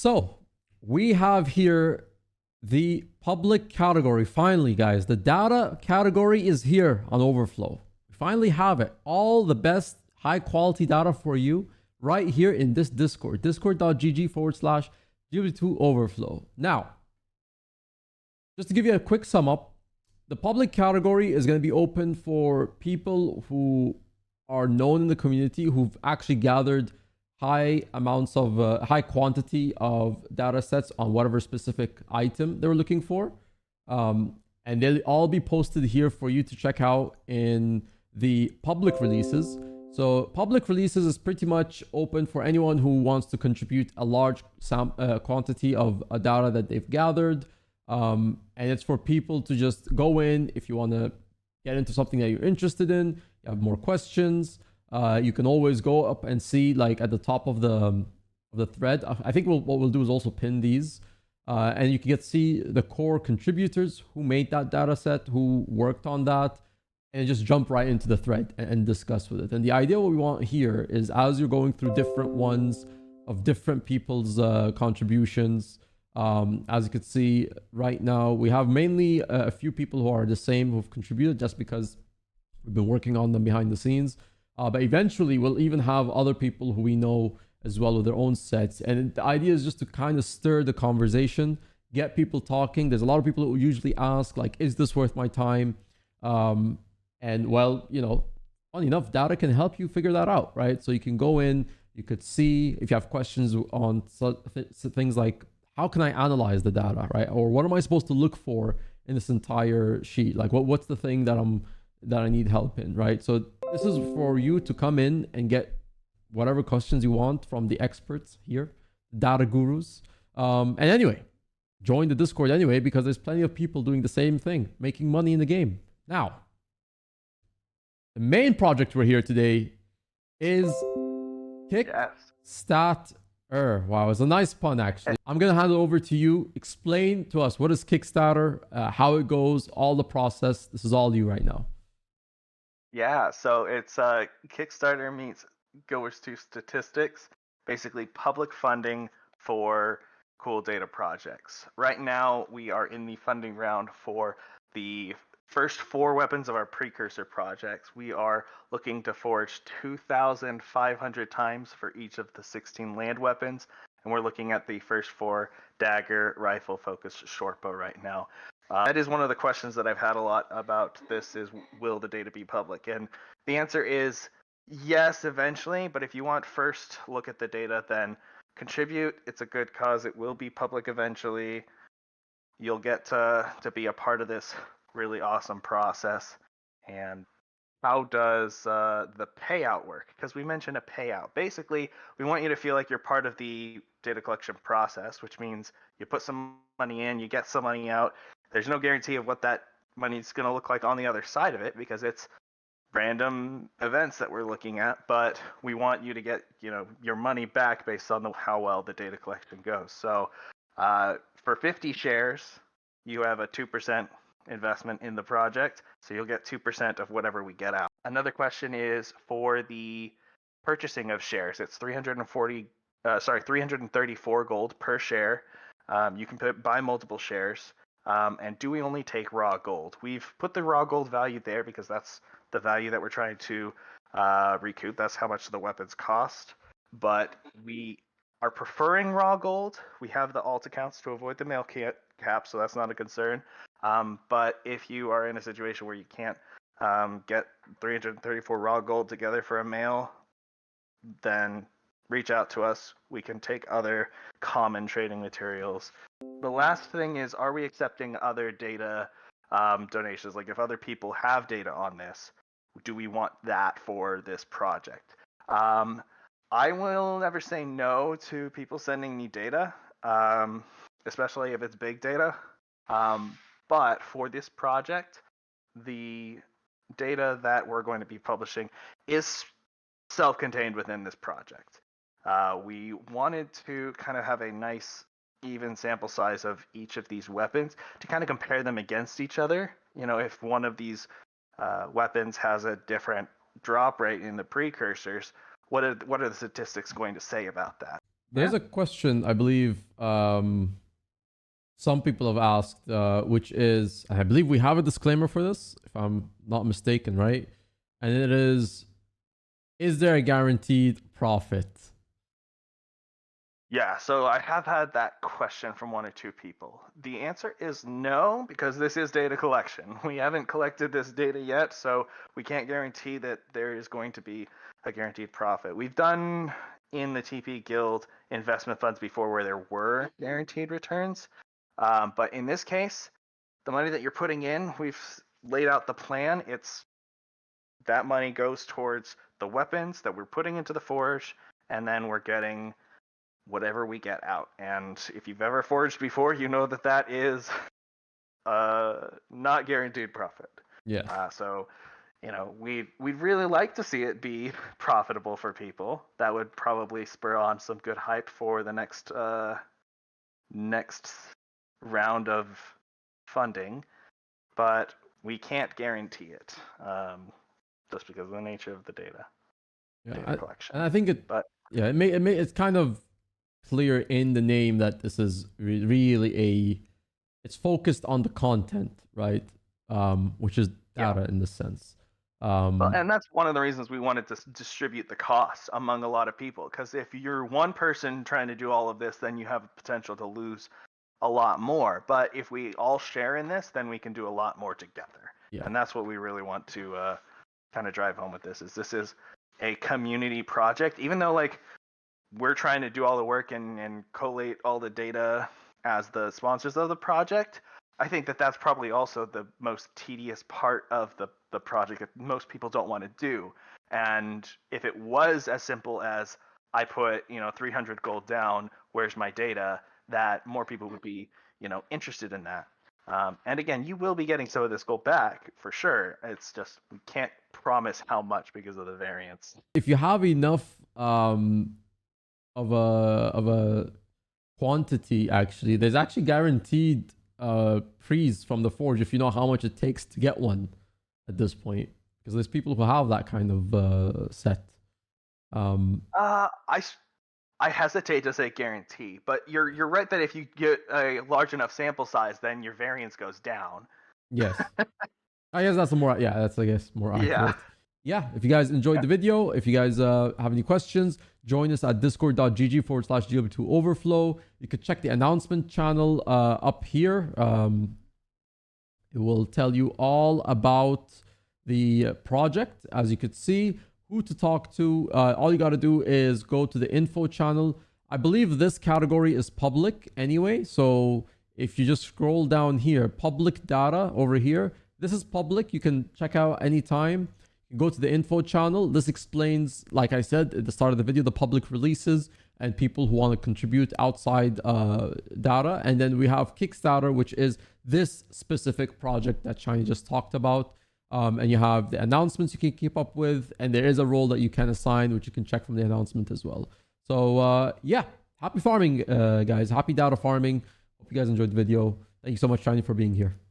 So we have here the public category. Finally, guys, the data category is here on Overflow. We finally have it. All the best high quality data for you right here in this Discord, discord.gg/GW2 Overflow. Now, just to give you a quick sum up, the public category is going to be open for people who are known in the community, who've actually gathered high amounts of high quantity of data sets on whatever specific item they were looking for. And they'll all be posted here for you to check out in the public releases. So public releases is pretty much open for anyone who wants to contribute a large quantity of data that they've gathered. And it's for people to just go in if you want to get into something that you're interested in, you have more questions. You can always go up and see, like, at the top of the thread. I think what we'll do is also pin these, and you can see the core contributors who made that data set, who worked on that, and just jump right into the thread and discuss with it. And the idea what we want here is, as you're going through different ones of different people's contributions, as you can see right now, we have mainly a few people who are the same who've contributed just because we've been working on them behind the scenes. But eventually we'll even have other people who we know as well with their own sets. And the idea is just to kind of stir the conversation, get people talking. There's a lot of people who usually ask, like, is this worth my time? And well, you know, funny enough, data can help you figure that out, right? So you can go in, you could see if you have questions on things like, how can I analyze the data, right? Or what am I supposed to look for in this entire sheet? Like, what's the thing that I need help in, right? So this is for you to come in and get whatever questions you want from the experts here, data gurus. And anyway, join the Discord anyway, because there's plenty of people doing the same thing, making money in the game. Now, the main project we're here today is Kickstarter. Wow, it's a nice pun, actually. I'm going to hand it over to you. Explain to us, what is Kickstarter, how it goes, all the process. This is all you right now. Yeah, so it's Kickstarter meets Goers 2 Statistics, basically public funding for cool data projects. Right now, we are in the funding round for the first 4 weapons of our precursor projects. We are looking to forge 2,500 times for each of the 16 land weapons, and we're looking at the first 4 dagger, rifle, focused shortbow right now. That is one of the questions that I've had a lot about this is, will the data be public? And the answer is yes, eventually, but if you want first look at the data, then contribute. It's a good cause. It will be public eventually. You'll get to be a part of this really awesome process. And how does the payout work? Because we mentioned a payout. Basically, we want you to feel like you're part of the data collection process, which means you put some money in, you get some money out. There's no guarantee of what that money is going to look like on the other side of it, because it's random events that we're looking at, but we want you to get, you know, your money back based on how well the data collection goes. So for 50 shares, you have a 2% investment in the project, so you'll get 2% of whatever we get out. Another question is for the purchasing of shares. It's 334 gold per share. You can buy multiple shares. And do we only take raw gold? We've put the raw gold value there because that's the value that we're trying to recoup. That's how much the weapons cost. But we are preferring raw gold. We have the alt accounts to avoid the mail cap, so that's not a concern. But if you are in a situation where you can't get 334 raw gold together for a mail, then reach out to us. We can take other common trading materials. The last thing is, are we accepting other data donations? Like, if other people have data on this, do we want that for this project? I will never say no to people sending me data, especially if it's big data. But for this project, the data that we're going to be publishing is self-contained within this project. We wanted to kind of have a nice even sample size of each of these weapons to kind of compare them against each other. You know, if one of these weapons has a different drop rate in the precursors, what are the statistics going to say about that? There's a question, I believe, some people have asked, which is, I believe we have a disclaimer for this, if I'm not mistaken, right? And it is there a guaranteed profit? Yeah, so I have had that question from one or two people. The answer is no, because this is data collection. We haven't collected this data yet, so we can't guarantee that there is going to be a guaranteed profit. We've done in the TP Guild investment funds before where there were guaranteed returns. But in this case, the money that you're putting in, we've laid out the plan. It's that money goes towards the weapons that we're putting into the forge, and then we're getting whatever we get out. And if you've ever forged before, you know that that is not guaranteed profit. Yeah. So, you know, we'd really like to see it be profitable for people. That would probably spur on some good hype for the next round of funding, but we can't guarantee it just because of the nature of the data collection. And I think it's kind of clear in the name that this is really it's focused on the content, right? Which is data in this sense. Well, and that's one of the reasons we wanted to distribute the costs among a lot of people, because if you're one person trying to do all of this, then you have potential to lose a lot more. But if we all share in this, then we can do a lot more together. Yeah. And that's what we really want to kind of drive home with this. This is a community project, even though like we're trying to do all the work and collate all the data as the sponsors of the project. I think that that's probably also the most tedious part of the project that most people don't want to do. And if it was as simple as I put 300 gold down, where's my data, that more people would be interested in that. And again, you will be getting some of this gold back for sure. It's just we can't promise how much because of the variance. If you have enough of a quantity, actually, there's actually guaranteed freeze from the forge if you know how much it takes to get one at this point, because there's people who have that kind of set. I hesitate to say guarantee, but you're right that if you get a large enough sample size, then your variance goes down. Yes. I guess that's more accurate. Yeah, if you guys enjoyed the video, if you guys have any questions, join us at discord.gg/GW2 Overflow. You could check the announcement channel up here. It will tell you all about the project, as you could see, who to talk to. All you got to do is go to the info channel. I believe this category is public anyway. So if you just scroll down here, public data over here, this is public. You can check out anytime. Go to the info channel. This explains, like I said at the start of the video, the public releases and people who want to contribute outside data. And then we have Kickstarter, which is this specific project that Shiny just talked about. And you have the announcements you can keep up with. And there is a role that you can assign, which you can check from the announcement as well. So yeah, happy farming, guys. Happy data farming. Hope you guys enjoyed the video. Thank you so much, Shiny, for being here.